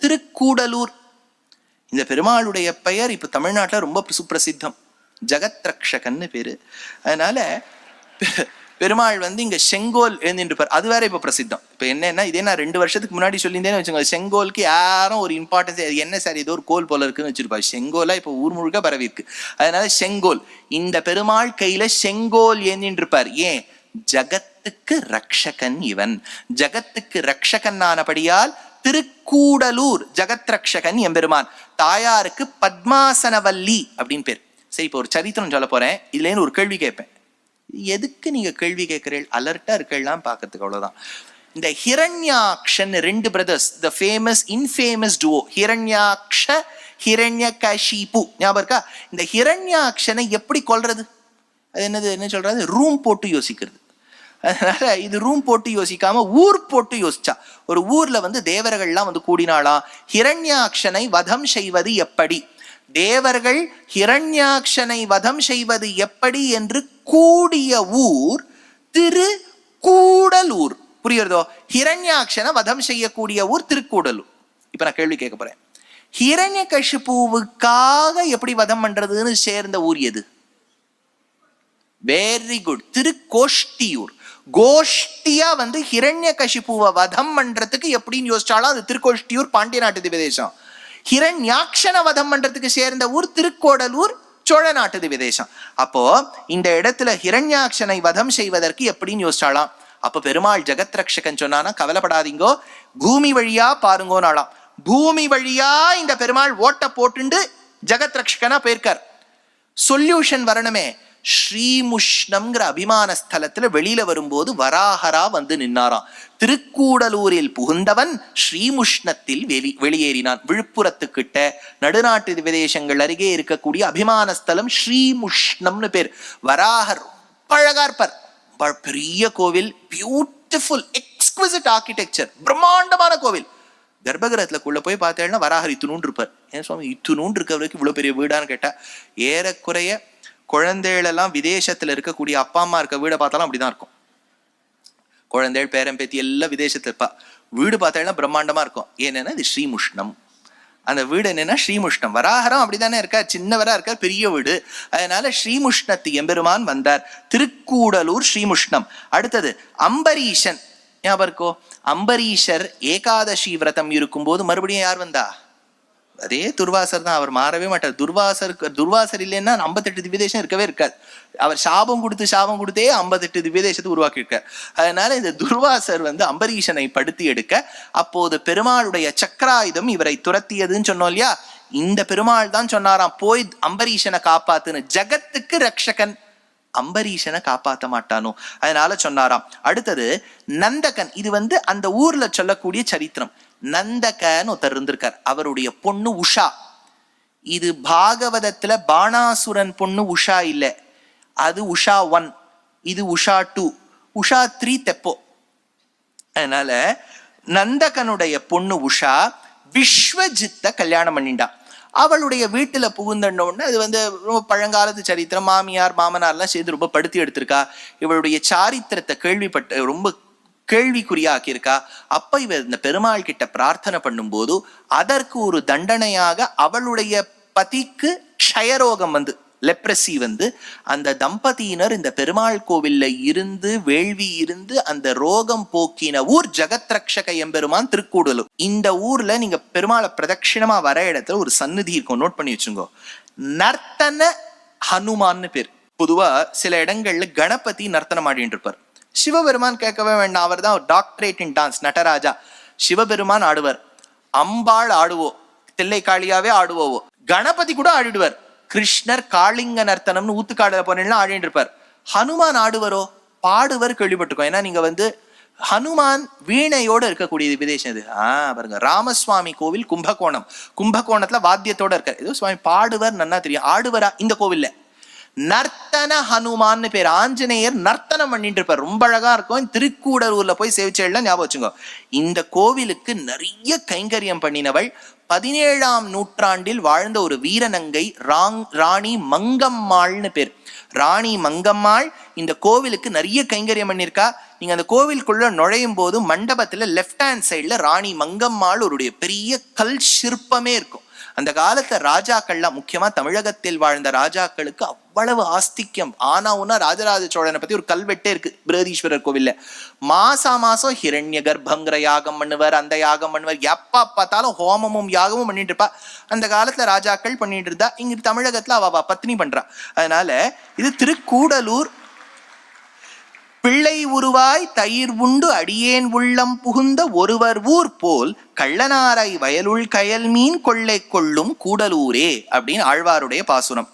திருக்கூடலூர். இந்த பெருமாளுடைய பெயர் இப்ப தமிழ்நாட்டில் ரொம்ப சுப்பிரசித்தம், ஜகத் ரக்ஷகன்னு பேரு. அதனால பெருமாள் இங்க செங்கோல் எழுந்திருப்பார். அது வேற இப்ப பிரசித்தம். இப்ப என்னன்னா, இதே நான் 2 வருஷத்துக்கு முன்னாடி சொல்லியிருந்தேன்னு வச்சுக்கோங்க, செங்கோலுக்கு யாரும் ஒரு இம்பார்ட்டன்ஸ் என்ன சார் ஏதோ ஒரு கோல் போல இருக்குன்னு வச்சிருப்பாரு. செங்கோலா இப்ப ஊர் முழுக்க பரவி இருக்கு. அதனால செங்கோல், இந்த பெருமாள் கையில செங்கோல் ஏந்திருப்பார். ஏன்? ஜகத்துக்கு ரக்ஷகன் இவன். ஜகத்துக்கு ரக்ஷகன் ஆனபடியால் திருக்கூடலூர் ஜகத் ரக்ஷகன் எம்பெருமான். தாயாருக்கு பத்மாசனவல்லி அப்படின்னு பேர். சரி, இப்போ ஒரு சரித்திரம் சொல்ல போறேன். இதுல ஒரு கேள்வி கேட்பேன். எதுக்கு நீங்க கேள்வி கேட்கிறீர்கள்? அலர்ட்டா இருக்கலாம் பார்க்கறதுக்கு, அவ்வளவுதான். இந்த ஹிரண்யாக்ஷன் 2 brothers, the famous infamous two Hiranyaksha Hiranyakashipu, ஞாபகம் இருக்கா? இந்த ஹிரண்யாக்ஷனை எப்படி கொல்றது? அது என்ன சொல்றது? ரூம் போட்டு யோசிக்கிறது. அதனால இது ரூம் போட்டு யோசிக்காம ஊர் போட்டு யோசிச்சா. ஒரு ஊர்ல தேவர்கள்லாம் கூடினாலாம். ஹிரண்யாக்ஷனை வதம் செய்வது எப்படி? தேவர்கள் ஹிரண்யாக்ஷனை வதம் செய்வது எப்படி என்று கூடிய ஊர் திருக்கூடலூர். புரியுறதோ? ஹிரண்யாக்ஷனை வதம் செய்யக்கூடிய ஊர் திருக்கூடலூர். இப்ப நான் கேள்வி கேட்க போறேன். ஹிரண்யகசிபுவுக்காக எப்படி வதம் பண்றதுன்னு சேர்ந்த ஊர் எது? Very good, Thirukoshtiyur. கோஷ்டியா ஹிரண்யகசிபுவை வதம் பண்றதுக்கு எப்படின்னு யோசிச்சாலும் அது திருக்கோஷ்டியூர், பாண்டிய நாட்டு திவ்யதேசம். ஹிரண்யாக்ஷன வதம் பண்றதுக்கு சேர்ந்த ஊர் திருக்கோடலூர், சோழ நாட்டு திவ்யதேசம். அப்போ இந்த இடத்துல ஹிரண்யாக்ஷனை வதம் செய்வதற்கு எப்படின்னு யோசிச்சாலாம். அப்ப பெருமாள் ஜெகத் ரக்ஷகன் சொன்னானா, கவலைப்படாதீங்கோ, பூமி வழியா பாருங்கோனாலாம். பூமி வழியா இந்த பெருமாள் ஓட்ட போட்டுண்டு ஜெகத் ரக்ஷகனா போயிருக்கார். சொல்யூஷன் வரணுமே. ஸ்ரீமுஷ்ணம்ங்கிற அபிமான ஸ்தலத்துல வெளியில வரும்போது வராகரா நின்னாராம். திருக்கூடலூரில் புகுந்தவன் ஸ்ரீமுஷ்ணத்தில் வெளியேறினான். விழுப்புரத்துக்கிட்ட நடுநாட்டு விதேசங்கள் அருகே இருக்கக்கூடிய அபிமான ஸ்தலம் ஸ்ரீமுஷ்ணம்னு பேர். வராகர் அழகா இருப்பார். பெரிய கோவில், பியூட்டிஃபுல் எக்ஸ்குவிசிட் ஆர்கிடெக்சர், பிரம்மாண்டமான கோவில். கர்ப்பகிரகத்துக்குள்ள போய் பார்த்தேன்னா வராகர் இத்துணூன்று இருப்பார். ஏன் சுவாமி இத்துணூன்று இருக்கிறவருக்கு இவ்வளவு பெரிய வீடான்னு கேட்டா, ஏறக்குறைய குழந்தைகளெல்லாம் விதேசத்துல இருக்கக்கூடிய அப்பா அம்மா இருக்க வீடை பார்த்தாலும் அப்படிதான் இருக்கும். குழந்தைகள் பேரன் பேத்தி எல்லாம் விதேசத்துல இருப்பா. வீடு பார்த்தாலும் பிரம்மாண்டமா இருக்கும். ஏன்னா இது ஸ்ரீமுஷ்ணம். அந்த வீடு என்னன்னா ஸ்ரீமுஷ்ணம். வராகரம் அப்படித்தானே இருக்கார், சின்னவரா இருக்கார், பெரிய வீடு. அதனால ஸ்ரீமுஷ்ணத்து எம்பெருமான் வந்தார். திருக்கூடலூர் ஸ்ரீமுஷ்ணம். அடுத்தது அம்பரீஷன், ஞாபகம் இருக்கோ? அம்பரீஷர் ஏகாதசி விரதம் இருக்கும்போது மறுபடியும் யார் வந்தா? அதே துர்வாசர் தான். அவர் மாறவே மாட்டார். துர்வாசர் இல்லைன்னா 58 திவ்யதேசம் இருக்கவே இருக்காது. அவர் சாபம் கொடுத்தே 58 திவ்யதேசத்தை உருவாக்கி இருக்கார். அதனால இந்த துர்வாசர் அம்பரீஷனை படுத்தி எடுக்க, அப்போது பெருமாளுடைய சக்கராயுதம் இவரை துரத்தியதுன்னு சொன்னோம் இல்லையா? இந்த பெருமாள் தான் சொன்னாராம், போய் அம்பரீஷனை காப்பாத்துன்னு. ஜகத்துக்கு ரக்ஷகன் அம்பரீஷனை காப்பாற்ற மாட்டானோ, அதனால சொன்னாராம். அடுத்தது நந்தகன். இது அந்த ஊர்ல சொல்லக்கூடிய சரித்திரம். நந்தகன் ஒருத்தர் இருந்திருக்கார். அவருடைய பொண்ணு உஷா. இது பாகவதத்துல பாணாசுரன் பொண்ணு உஷா இல்ல, அது உஷா 1, இது உஷா 2, உஷா 3 தெப்போ. அதனால நந்தகனுடைய பொண்ணு உஷா விஸ்வஜித்த கல்யாணம் பண்ணிண்டா. அவளுடைய வீட்டுல புகுந்தோன்னு அது ரொம்ப பழங்காலத்து சரித்திரம். மாமியார் மாமனார்லாம் சேர்ந்து ரொம்ப படுத்தி எடுத்திருக்கா. இவளுடைய சாரித்திரத்தை கேள்விப்பட்ட ரொம்ப கேள்விக்குறியாக்கியிருக்கா. அப்ப இவர் இந்த பெருமாள் கிட்ட பிரார்த்தனை பண்ணும்போது அதற்கு ஒரு தண்டனையாக அவளுடைய பதிக்கு க்ஷயரோகம் லெப்ரசி அந்த தம்பதியினர் இந்த பெருமாள் கோவில்ல இருந்து வேள்வி இருந்து அந்த ரோகம் போக்கின ஊர் ஜெகத் ரக்ஷக எம்பெருமான் திருக்கூடலூர். இந்த ஊர்ல நீங்க பெருமாளை பிரதட்சிணமா வர இடத்துல ஒரு சந்நிதி இருக்கும், நோட் பண்ணி வச்சுங்கோ. நர்த்தன ஹனுமான்னு பேர். பொதுவா சில இடங்கள்ல கணபதி நர்த்தனம் ஆடிட்டு இருப்பார். சிவபெருமான் கேட்கவே வேண்டாம், அவர் தான் doctorate in dance, Nataraja. Sivaperuman ஆடுவர், அம்பாள் ஆடுவோ, தில்லை காளியாவே ஆடுவோவோ, கணபதி கூட ஆடிடுவார். கிருஷ்ணர் காளிங்க நர்த்தனம்னு ஊத்துக்காடுல போனீங்கன்னா ஆடிட்டு இருப்பார். ஹனுமான் ஆடுவரோ? பாடுவர், கேள்விப்பட்டிருக்கோம். ஏன்னா நீங்க ஹனுமான் வீணையோட இருக்கக்கூடிய விதேசம் இது. பாருங்க, ராமசுவாமி கோவில் கும்பகோணத்துல வாத்தியத்தோட இருக்கார். ஏதோ சுவாமி பாடுவர் நன்னா தெரியும். ஆடுவரா? இந்த கோவில்ல நர்த்தன ஹனுமான்னு பேர். ஆஞ்சநேயர் நர்த்தனம் பண்ணிட்டு இருப்பார், ரொம்ப அழகா இருக்கும். திருக்கூடலூர்ல போய் சேவிச்சேன்னா ஞாபகம் வச்சுங்க. இந்த கோவிலுக்கு நிறைய கைங்கரியம் பண்ணினவள் 17ஆம் நூற்றாண்டில் வாழ்ந்த ஒரு வீரநங்கை ராணி மங்கம்மாள்னு பேர். ராணி மங்கம்மாள் இந்த கோவிலுக்கு நிறைய கைங்கரியம் பண்ணியிருக்கா. நீங்க அந்த கோவிலுக்குள்ள நுழையும் போது மண்டபத்துல லெஃப்ட் ஹேண்ட் சைட்ல ராணி மங்கம்மாள் ஒரு பெரிய கல் சிற்பமே இருக்கும். அந்த காலத்துல ராஜாக்கள்லாம், முக்கியமா தமிழகத்தில் வாழ்ந்த ராஜாக்களுக்கு அவ்வளவு ஆஸ்திக்யம். ஆனாவுன்னா ராஜராஜ சோழனை பத்தி ஒரு கல்வெட்டே இருக்கு பிரகதீஸ்வரர் கோவில்ல. மாசம் ஹிரண்ய கர்ப்பங்கிற யாகம் பண்ணுவார், அந்த யாகம் பண்ணுவார். எப்ப பார்த்தாலும் ஹோமமும் யாகமும் பண்ணிட்டு இருப்பா. அந்த காலத்துல ராஜாக்கள் பண்ணிட்டு இருந்தா. இங்க தமிழகத்துல அவ பத்னி பண்றா. அதனால இது திருக்கூடலூர். பிள்ளை உருவாய் தயிர் உண்டு அடியேன் உள்ளம் புகுந்த ஒருவர் ஊர் போல் கள்ளனாரை வயலுள் கயல் மீன் கொள்ளை கொள்ளும் கூடலூரே அப்படின்னு ஆழ்வாருடைய பாசுரம்.